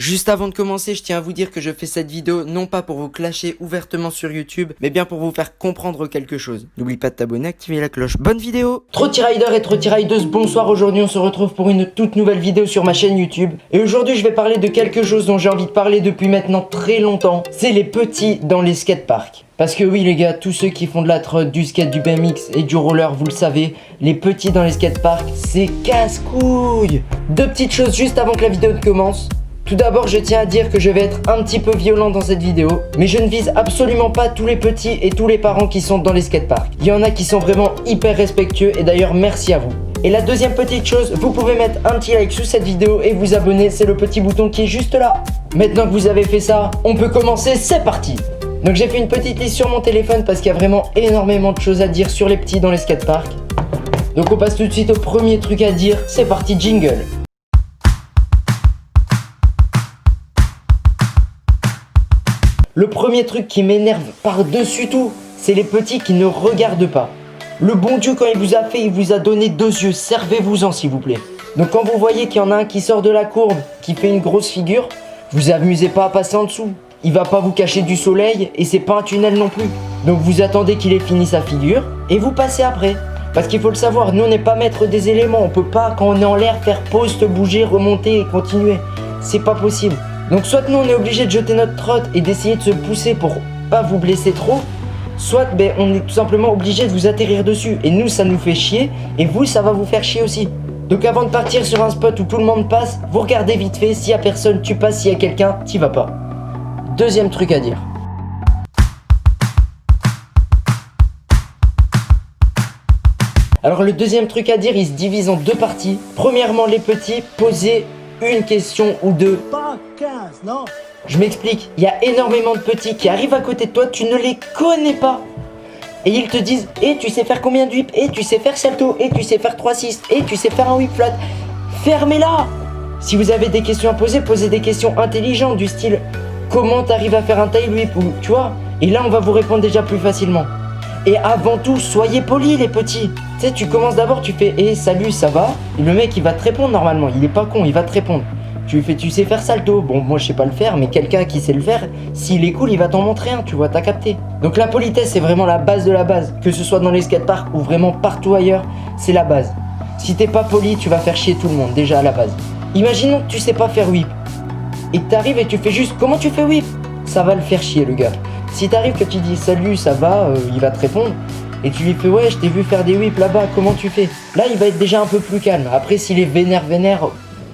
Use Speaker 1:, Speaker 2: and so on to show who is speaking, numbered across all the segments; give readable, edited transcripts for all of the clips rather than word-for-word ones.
Speaker 1: Juste avant de commencer, je tiens à vous dire que je fais cette vidéo non pas pour vous clasher ouvertement sur YouTube, mais bien pour vous faire comprendre quelque chose. N'oublie pas de t'abonner, activer la cloche. Bonne vidéo! Trotty-Rider et Trotty-Rideuse, bonsoir. Aujourd'hui on se retrouve pour une toute nouvelle vidéo sur ma chaîne YouTube. Et aujourd'hui je vais parler de quelque chose dont j'ai envie de parler depuis maintenant très longtemps. C'est les petits dans les skateparks. Parce que oui les gars, tous ceux qui font de la trotte, du skate, du BMX et du roller, vous le savez, les petits dans les skateparks, c'est casse-couille. Deux petites choses juste avant que la vidéo ne commence. Tout d'abord, je tiens à dire que je vais être un petit peu violent dans cette vidéo, mais je ne vise absolument pas tous les petits et tous les parents qui sont dans les skateparks. Il y en a qui sont vraiment hyper respectueux et d'ailleurs merci à vous. Et la deuxième petite chose, vous pouvez mettre un petit like sous cette vidéo et vous abonner, c'est le petit bouton qui est juste là. Maintenant que vous avez fait ça, on peut commencer, c'est parti! Donc j'ai fait une petite liste sur mon téléphone parce qu'il y a vraiment énormément de choses à dire sur les petits dans les skateparks. Donc on passe tout de suite au premier truc à dire, c'est parti, jingle! Le premier truc qui m'énerve par-dessus tout, c'est les petits qui ne regardent pas. Le bon Dieu, quand il vous a fait, il vous a donné deux yeux. Servez-vous-en, s'il vous plaît. Donc quand vous voyez qu'il y en a un qui sort de la courbe, qui fait une grosse figure, vous amusez pas à passer en dessous. Il va pas vous cacher du soleil et c'est pas un tunnel non plus. Donc vous attendez qu'il ait fini sa figure et vous passez après. Parce qu'il faut le savoir, nous on n'est pas maître des éléments. On peut pas, quand on est en l'air, faire pause, te bouger, remonter et continuer. C'est pas possible. Donc soit nous on est obligé de jeter notre trotte et d'essayer de se pousser pour pas vous blesser trop, soit on est tout simplement obligé de vous atterrir dessus. Et nous ça nous fait chier et vous ça va vous faire chier aussi. Donc avant de partir sur un spot où tout le monde passe, vous regardez vite fait, s'il y a personne tu passes, s'il y a quelqu'un t'y vas pas. Deuxième truc à dire. Alors le deuxième truc à dire, il se divise en deux parties. Premièrement les petits, posez une question ou deux.
Speaker 2: Pas 15, non.
Speaker 1: Je m'explique, il y a énormément de petits qui arrivent à côté de toi, tu ne les connais pas. Et ils te disent, tu sais faire combien de whip, tu sais faire salto, tu sais faire 3-6, tu sais faire un whip flat. Fermez-la. Si vous avez des questions à poser, posez des questions intelligentes du style, comment t'arrives à faire un tail whip, ou tu vois. Et là on va vous répondre déjà plus facilement. Et avant tout, soyez polis les petits. Tu sais, tu commences d'abord, tu fais salut, ça va? Et le mec il va te répondre normalement, il est pas con, il va te répondre. Tu lui fais, tu sais faire salto? Bon, moi je sais pas le faire, mais quelqu'un qui sait le faire, s'il est cool, il va t'en montrer un, tu vois, t'as capté. Donc la politesse c'est vraiment la base de la base. Que ce soit dans les skateparks ou vraiment partout ailleurs, c'est la base. Si t'es pas poli, tu vas faire chier tout le monde, déjà à la base. Imaginons que tu sais pas faire whip. Et que t'arrives et tu fais juste, comment tu fais whip? Ça va le faire chier le gars. Si t'arrives que tu dis salut, ça va, il va te répondre. Et tu lui fais ouais, je t'ai vu faire des whips là-bas, comment tu fais? Là il va être déjà un peu plus calme. Après s'il est vénère,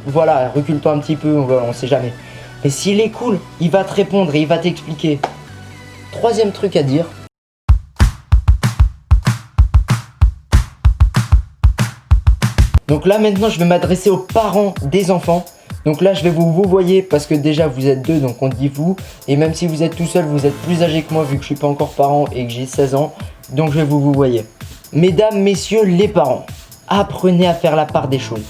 Speaker 1: voilà, recule-toi un petit peu, on sait jamais. Mais s'il est cool, il va te répondre et il va t'expliquer. Troisième truc à dire. Donc là maintenant je vais m'adresser aux parents des enfants. Donc là je vais vous voyez parce que déjà vous êtes deux donc on dit vous. Et même si vous êtes tout seul vous êtes plus âgé que moi vu que je suis pas encore parent et que j'ai 16 ans. Donc je vais vous voyez. Mesdames, messieurs les parents, apprenez à faire la part des choses.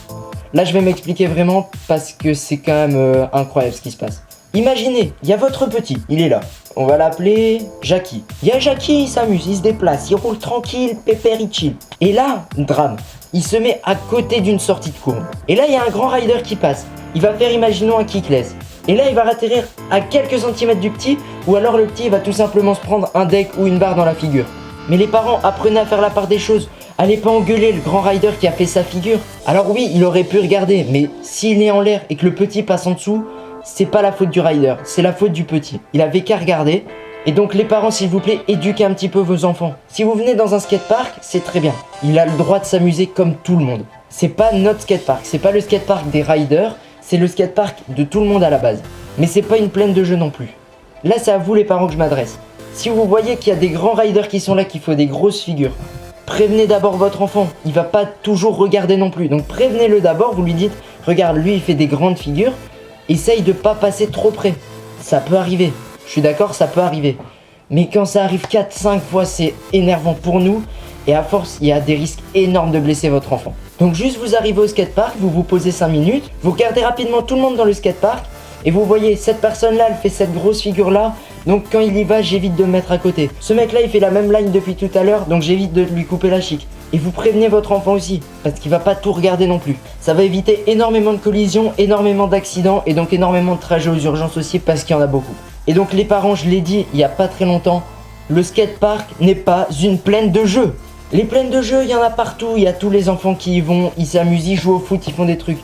Speaker 1: Là je vais m'expliquer vraiment parce que c'est quand même incroyable ce qui se passe. Imaginez, il y a votre petit, il est là. On va l'appeler Jackie. Il y a Jackie, il s'amuse, il se déplace, il roule tranquille, pépère, il chill. Et là, drame, il se met à côté d'une sortie de courbe. Et là il y a un grand rider qui passe. Il va faire, imaginons, un kickless. Et là il va atterrir à quelques centimètres du petit, ou alors le petit va tout simplement se prendre un deck ou une barre dans la figure. Mais les parents, apprenez à faire la part des choses. Allez pas engueuler le grand rider qui a fait sa figure. Alors oui, il aurait pu regarder, mais s'il est en l'air et que le petit passe en dessous, c'est pas la faute du rider, c'est la faute du petit. Il avait qu'à regarder. Et donc les parents, s'il vous plaît, éduquez un petit peu vos enfants. Si vous venez dans un skatepark, c'est très bien. Il a le droit de s'amuser comme tout le monde. C'est pas notre skatepark, c'est pas le skatepark des riders, c'est le skatepark de tout le monde à la base. Mais c'est pas une plaine de jeu non plus. Là, c'est à vous les parents que je m'adresse. Si vous voyez qu'il y a des grands riders qui sont là, qui font des grosses figures, prévenez d'abord votre enfant, il va pas toujours regarder non plus. Donc prévenez-le d'abord, vous lui dites, regarde, lui il fait des grandes figures, essaye de pas passer trop près. Ça peut arriver, je suis d'accord, ça peut arriver. Mais quand ça arrive 4-5 fois, c'est énervant pour nous. Et à force, il y a des risques énormes de blesser votre enfant. Donc juste vous arrivez au skatepark, vous vous posez 5 minutes, vous regardez rapidement tout le monde dans le skatepark, et vous voyez, cette personne-là, elle fait cette grosse figure-là, donc quand il y va, j'évite de me mettre à côté. Ce mec-là, il fait la même line depuis tout à l'heure, donc j'évite de lui couper la chic. Et vous prévenez votre enfant aussi, parce qu'il va pas tout regarder non plus. Ça va éviter énormément de collisions, énormément d'accidents et donc énormément de trajets aux urgences aussi parce qu'il y en a beaucoup. Et donc les parents, je l'ai dit il y a pas très longtemps, le skatepark n'est pas une plaine de jeux. Les plaines de jeux, il y en a partout, il y a tous les enfants qui y vont, ils s'amusent, ils jouent au foot, ils font des trucs.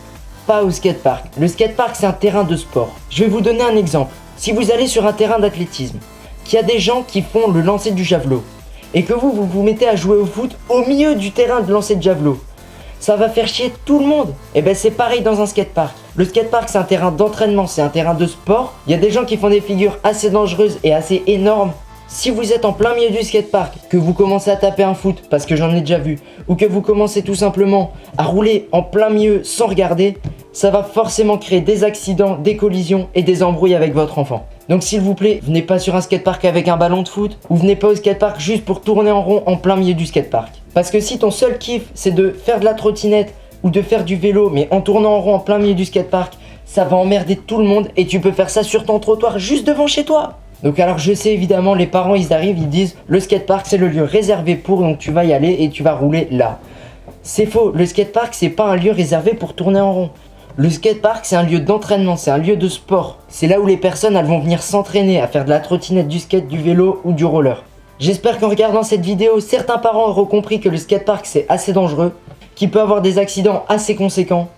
Speaker 1: Pas au skatepark. Le skatepark, c'est un terrain de sport. Je vais vous donner un exemple. Si vous allez sur un terrain d'athlétisme, qu'il y a des gens qui font le lancer du javelot, et que vous vous mettez à jouer au foot au milieu du terrain de lancer de javelot, ça va faire chier tout le monde. Et ben c'est pareil dans un skatepark. Le skatepark, c'est un terrain d'entraînement, c'est un terrain de sport. Il y a des gens qui font des figures assez dangereuses et assez énormes. Si vous êtes en plein milieu du skatepark, que vous commencez à taper un foot, parce que j'en ai déjà vu, ou que vous commencez tout simplement à rouler en plein milieu sans regarder, ça va forcément créer des accidents, des collisions et des embrouilles avec votre enfant. Donc s'il vous plaît, venez pas sur un skatepark avec un ballon de foot, ou venez pas au skatepark juste pour tourner en rond en plein milieu du skatepark. Parce que si ton seul kiff c'est de faire de la trottinette ou de faire du vélo mais en tournant en rond en plein milieu du skatepark, ça va emmerder tout le monde et tu peux faire ça sur ton trottoir juste devant chez toi. Donc alors je sais évidemment, les parents ils arrivent, ils disent le skatepark c'est le lieu réservé pour, donc tu vas y aller et tu vas rouler là. C'est faux, le skatepark c'est pas un lieu réservé pour tourner en rond. Le skatepark c'est un lieu d'entraînement, c'est un lieu de sport. C'est là où les personnes elles vont venir s'entraîner à faire de la trottinette, du skate, du vélo ou du roller. J'espère qu'en regardant cette vidéo, certains parents auront compris que le skatepark c'est assez dangereux, qu'il peut avoir des accidents assez conséquents,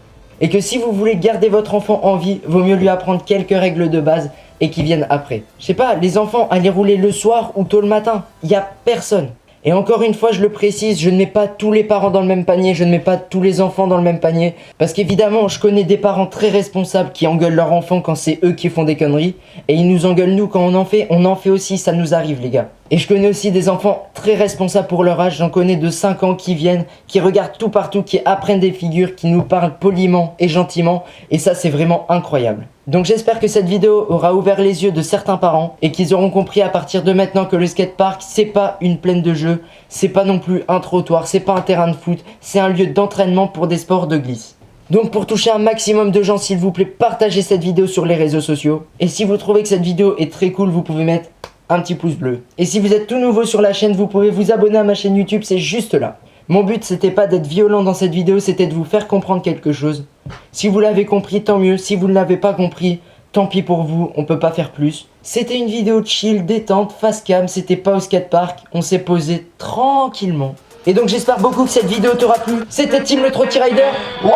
Speaker 1: et que si vous voulez garder votre enfant en vie, vaut mieux lui apprendre quelques règles de base et qui viennent après. Je sais pas, les enfants, allez rouler le soir ou tôt le matin, il y a personne. Et encore une fois, je le précise, je ne mets pas tous les parents dans le même panier, je ne mets pas tous les enfants dans le même panier. Parce qu'évidemment, je connais des parents très responsables qui engueulent leurs enfants quand c'est eux qui font des conneries. Et ils nous engueulent nous quand on en fait aussi, ça nous arrive les gars. Et je connais aussi des enfants très responsables pour leur âge, j'en connais de 5 ans qui viennent, qui regardent tout partout, qui apprennent des figures, qui nous parlent poliment et gentiment. Et ça, c'est vraiment incroyable. Donc j'espère que cette vidéo aura ouvert les yeux de certains parents et qu'ils auront compris à partir de maintenant que le skatepark c'est pas une plaine de jeu, c'est pas non plus un trottoir, c'est pas un terrain de foot, c'est un lieu d'entraînement pour des sports de glisse. Donc pour toucher un maximum de gens, s'il vous plaît, partagez cette vidéo sur les réseaux sociaux. Et si vous trouvez que cette vidéo est très cool, vous pouvez mettre un petit pouce bleu. Et si vous êtes tout nouveau sur la chaîne, vous pouvez vous abonner à ma chaîne YouTube, c'est juste là. Mon but c'était pas d'être violent dans cette vidéo, c'était de vous faire comprendre quelque chose. Si vous l'avez compris, tant mieux. Si vous ne l'avez pas compris, tant pis pour vous, on peut pas faire plus. C'était une vidéo chill, détente, face cam, c'était pas au skatepark, on s'est posé tranquillement. Et donc j'espère beaucoup que cette vidéo t'aura plu. C'était Tim le Trotty Rider. Wow.